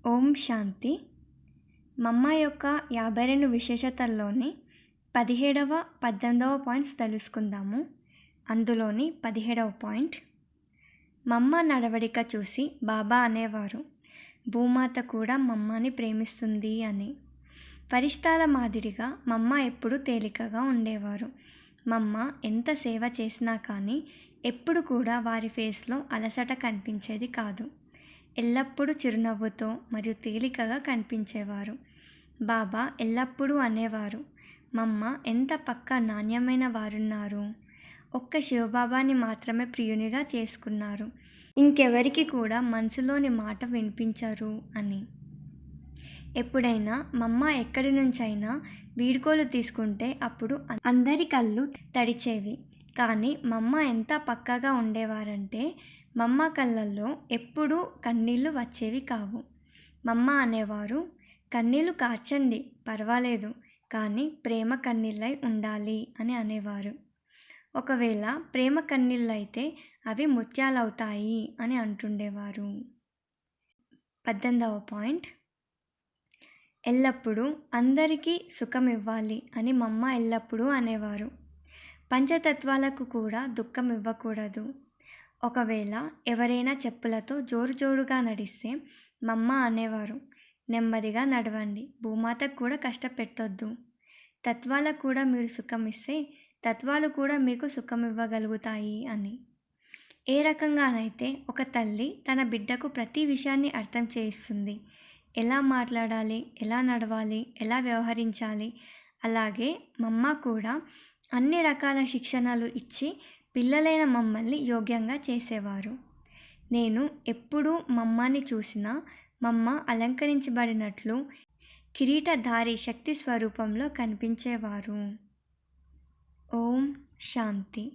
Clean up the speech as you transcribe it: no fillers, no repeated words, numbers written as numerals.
ఓం శాంతి. మమ్మ యొక్క 52 విశేషతల్లోని 17వ, 18వ పాయింట్స్ తెలుసుకుందాము. అందులోని 17వ పాయింట్, మమ్మ నడవడిక చూసి బాబా అనేవారు, భూమాత కూడా మమ్మని ప్రేమిస్తుంది అని. ఫరిష్తాల మాదిరిగా మమ్మ ఎప్పుడూ తేలికగా ఉండేవారు. మమ్మ ఎంత సేవ చేసినా కానీ ఎప్పుడు కూడా వారి ఫేస్లో అలసట కనిపించేది కాదు. ఎల్లప్పుడూ చిరునవ్వుతో మరియు తేలికగా కనిపించేవారు. బాబా ఎల్లప్పుడూ అనేవారు, మమ్మ ఎంత పక్కా నాణ్యమైన వారున్నారు. ఒక్క శివబాబాని మాత్రమే ప్రియునిగా చేసుకున్నారు, ఇంకెవరికి కూడా మనసులోని మాట వినిపించరు అని. ఎప్పుడైనా మమ్మ ఎక్కడి నుంచైనా వీడ్కోలు తీసుకుంటే అప్పుడు అందరి కళ్ళు తడిచేవి. కానీ మమ్మ ఎంత పక్కగా ఉండేవారంటే మమ్మ కళ్ళల్లో ఎప్పుడూ కన్నీళ్ళు వచ్చేవి కావు. మమ్మ అనేవారు, కన్నీళ్ళు కార్చండి, పర్వాలేదు, కానీ ప్రేమ కన్నీళ్ళై ఉండాలి అని అనేవారు. ఒకవేళ ప్రేమ కన్నీళ్ళైతే అవి ముత్యాలవుతాయి అని అంటుండేవారు. 18వ పాయింట్, ఎల్లప్పుడూ అందరికీ సుఖం ఇవ్వాలి అని మమ్మ ఎల్లప్పుడూ అనేవారు. పంచతత్వాలకు కూడా దుఃఖం ఇవ్వకూడదు. ఒకవేళ ఎవరైనా చెప్పులతో జోరుగా నడిస్తే మమ్మ అనేవారు, నెమ్మదిగా నడవండి, భూమాతకు కూడా కష్టపెట్టొద్దు. తత్వాలకు కూడా మీరు సుఖం ఇస్తే తత్వాలు కూడా మీకు సుఖం ఇవ్వగలుగుతాయి అని. ఏ రకంగానైతే ఒక తల్లి తన బిడ్డకు ప్రతి విషయాన్ని అర్థం చేయిస్తుంది, ఎలా మాట్లాడాలి, ఎలా నడవాలి, ఎలా వ్యవహరించాలి, అలాగే మమ్మ కూడా అన్ని రకాల శిక్షణలు ఇచ్చి పిల్లలైన మమ్మల్ని యోగ్యంగా చేసేవారు. నేను ఎప్పుడూ మమ్మని చూసినా మమ్మ అలంకరించబడినట్లు కిరీటధారి శక్తి స్వరూపంలో కనిపించేవారు. ఓం శాంతి.